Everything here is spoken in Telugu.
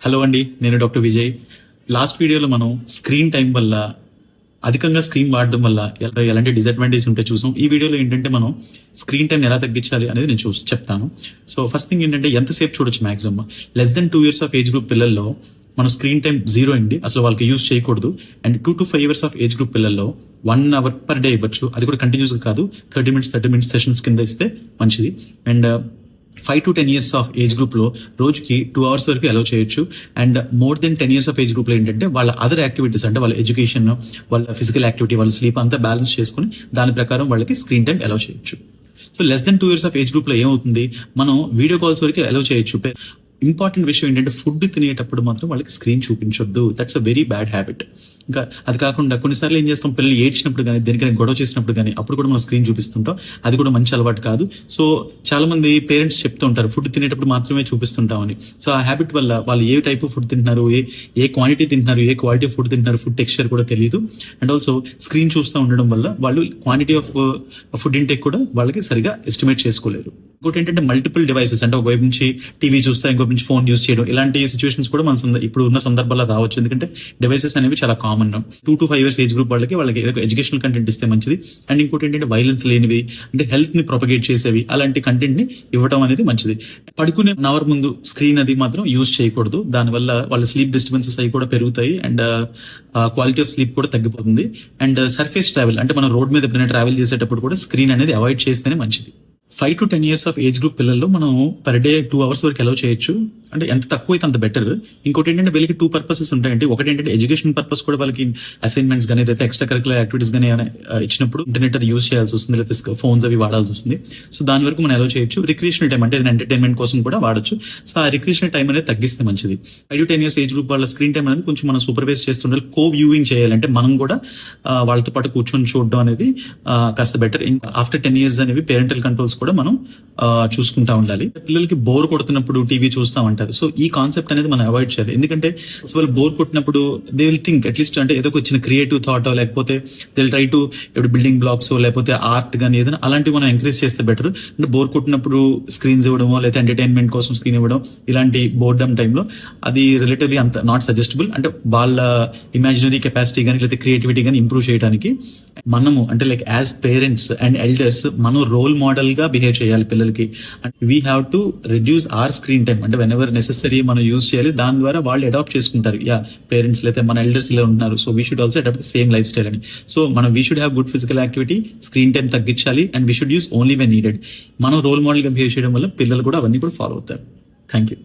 హలో అండి, నేను డాక్టర్ విజయ్. లాస్ట్ వీడియోలో మనం స్క్రీన్ టైం వల్ల, అధికంగా స్క్రీన్ వాడడం వల్ల ఎలాంటి డిసడ్వాంటేజ్ ఉంటే చూసాం. ఈ వీడియోలో ఏంటంటే మనం స్క్రీన్ టైం ఎలా తగ్గించాలి అనేది నేను చెప్తాను. సో ఫస్ట్ థింగ్ ఏంటంటే ఎంతసేపు చూడొచ్చు maximum. Less than 2 years of age group పిల్లల్లో మన స్క్రీన్ టైం 0 అండి, అసలు వాళ్ళకి యూజ్ చేయకూడదు. And 2 to 5 years of age group పిల్లల్లో 1 hour పర్ డే ఇవ్వచ్చు. అది కూడా కంటిన్యూస్ కాదు, 30 minutes సెషన్స్ కింద ఇస్తే మంచిది. And 5 to 10 years of age group లో రోజుకి 2 hours వరకు అలౌ చేయొచ్చు. And more than 10 years of age group లో ఏంటంటే వాళ్ళ అదర్ యాక్టివిటీస్, అంటే వాళ్ళ ఎడ్యుకేషన్, వాళ్ళ ఫిజికల్ యాక్టివిటీ, వాళ్ళ స్లీప్ అంతా బ్యాలెన్స్ చేసుకుని దాని ప్రకారం వాళ్ళకి స్క్రీన్ టైం అలౌ చేయొచ్చు. So less than 2 years of age group లో ఏమవుతుంది, మనం వీడియో కాల్స్ వరకు అలౌ చేయొచ్చు. ఇంపార్టెంట్ విషయం ఏంటంటే ఫుడ్ తినేటప్పుడు మాత్రం వాళ్ళకి స్క్రీన్ చూపించొద్దు. That's a very bad habit. ఇంకా అది కాకుండా కొన్నిసార్లు ఏం చేస్తాం, పిల్లలు ఏడ్చినప్పుడు కానీ దేనికైనా గొడవ చేసినప్పుడు కానీ అప్పుడు కూడా మనం స్క్రీన్ చూపిస్తుంటాం. అది కూడా మంచి అలవాటు కాదు. సో చాలా మంది పేరెంట్స్ చెప్తూ ఉంటారు ఫుడ్ తినేటప్పుడు మాత్రమే చూపిస్తుంటామని. సో ఆ హ్యాబిట్ వల్ల వాళ్ళు ఏ టైప్ ఫుడ్ తింటున్నారు, ఏ క్వాంటిటీ తింటున్నారు, ఏ క్వాలిటీ ఫుడ్ తింటున్నారు, ఫుడ్ టెక్స్చర్ కూడా తెలియదు. అండ్ ఆల్సో స్క్రీన్ చూస్తూ ఉండడం వల్ల వాళ్ళు క్వాంటిటీ ఆఫ్ ఫుడ్ ఇంటేక్ కూడా వాళ్ళకి సరిగా ఎస్టిమేట్ చేసుకోలేరు. ఇంకోటి ఏంటంటే మల్టిపుల్ డివైసెస్, అంటే ఒకవైపు నుంచి టీవీ చూస్తా, ఇంకొక నుంచి ఫోన్ యూజ్ చేయడం, ఇలాంటి సిచ్యువేషన్స్ కూడా మన ఇప్పుడు ఉన్న సందర్భాల్లో రావచ్చు. ఎందుకంటే డివైసెస్ అనేవి చాలా common. 2 to 5 years age group వాళ్ళకి ఎడ్యుకేషనల్ కంటెంట్ ఇస్తే మంచిది. అండ్ ఇంకోటి ఏంటంటే వైలెన్స్ లేనివి, అంటే హెల్త్ ని ప్రొపగేట్ చేసేవి, అలాంటి కంటెంట్ ని ఇవ్వడం అనేది మంచిది. పడుకునే 1 hour ముందు స్క్రీన్ అది మాత్రం యూజ్ చేయకూడదు. దానివల్ల వాళ్ళ స్లీప్ డిస్టర్బెన్సెస్ అవి కూడా పెరుగుతాయి. అండ్ క్వాలిటీ ఆఫ్ స్లీప్ కూడా తగ్గిపోతుంది. అండ్ సర్ఫేస్ ట్రావెల్, అంటే మనం రోడ్ మీద ఎప్పుడైనా ట్రావెల్ చేసేటప్పుడు కూడా స్క్రీన్ అనేది అవాయిడ్ చేస్తేనే మంచిది. 5 to 10 years of age group పిల్లల్లో మనం పర్ డే 2 hours వరకు అలౌ చేయొచ్చు. అంటే ఎంత తక్కువ అయితే అంత బెటర్. ఇంకోటి ఏంటంటే వీళ్ళకి 2 purposes ఉంటాయండి. ఒకటి ఏంటంటే ఎడ్యుకేషన్ పర్పస్ కూడా వాళ్ళకి అసైన్మెంట్స్ కానీ లేదా ఎక్స్ట్రా కరికులర్ యాక్టివిటీస్ కానీ ఇచ్చినప్పుడు ఇంటర్నెట్ అది యూజ్ చేయాల్సి వస్తుంది, లేదా ఫోన్స్ అవి వాడాల్సి వస్తుంది. సో దాని వరకు మనం అలౌ చేయొచ్చు. రిక్రియేషనల్ టైం, అంటే ఎంటర్టైన్మెంట్ కోసం కూడా వాడచ్చు. సో ఆ రిక్రియేషనల్ టైం అనేది తగ్గిస్తే మంచిది. 5 to 10 years ఏజ్ గ్రూప్ వాళ్ళ స్క్రీన్ టైం అనేది కొంచెం మనం సూపర్వైజ్ చేస్తుండాలి. కో వ్యూయింగ్ చేయాలంటే మనం కూడా వాళ్ళతో పాటు కూర్చొని చూడడం అనేది కాస్త బెటర్. ఆఫ్టర్ 10 years అనేవి పేరెంటల్ కంట్రోల్స్ కూడా మనం చూసుకుంటా ఉండాలి. పిల్లలకి బోర్ కొడుతున్నప్పుడు టీవీ చూస్తా ఉంటారు. సో ఈ కాన్సెప్ట్ అనేది మనం అవాయిడ్ చేయాలి. ఎందుకంటే వాళ్ళు బోర్ కొట్టినప్పుడు దే విల్ థింక్ అట్లీస్ట్, అంటే ఏదో వచ్చిన క్రియేటివ్ థాట్, లేకపోతే దే విల్ ట్రై టు ఇప్పుడు బిల్డింగ్ బ్లాక్స్, లేకపోతే ఆర్ట్ కానీ ఏదైనా అలాంటివి మనం ఎంకరేజ్ చేస్తే బెటర్. అంటే బోర్ కొట్టినప్పుడు స్క్రీన్స్ ఇవ్వడమో, లేదా ఎంటర్టైన్మెంట్ కోసం స్క్రీన్ ఇవ్వడం, ఇలాంటి బోర్డమ్ టైంలో అది రిలేటివ్లీ అంత నాట్ సజెస్టబుల్. అంటే వాళ్ళ ఇమాజినరీ కెపాసిటీ కానీ లేదా క్రియేటివిటీ కానీ ఇంప్రూవ్ చేయడానికి మనము, అంటే like as parents and elders, మనం రోల్ మోడల్ గా బిహేవ్ చేయాలి పిల్లలకి. We have to reduce our screen time. అంటే వెన్ ఎవర్ నెసెసరీ మనం యూజ్ చేయాలి. దాని ద్వారా వాళ్ళు అడాప్ట్ చేసుకుంటారు. పేరెంట్స్ లేదా మన ఎల్డర్స్ ఇలా ఉంటున్నారు, so we should also adapt same lifestyle అని. సో మనం we should have good physical activity, screen time తగ్గించాలి, and we should use only when needed. మనం రోల్ మోడల్ గా బిహేవ్ చేయడం వల్ల పిల్లలు కూడా అవన్నీ కూడా ఫాలో అవుతారు. Thank you.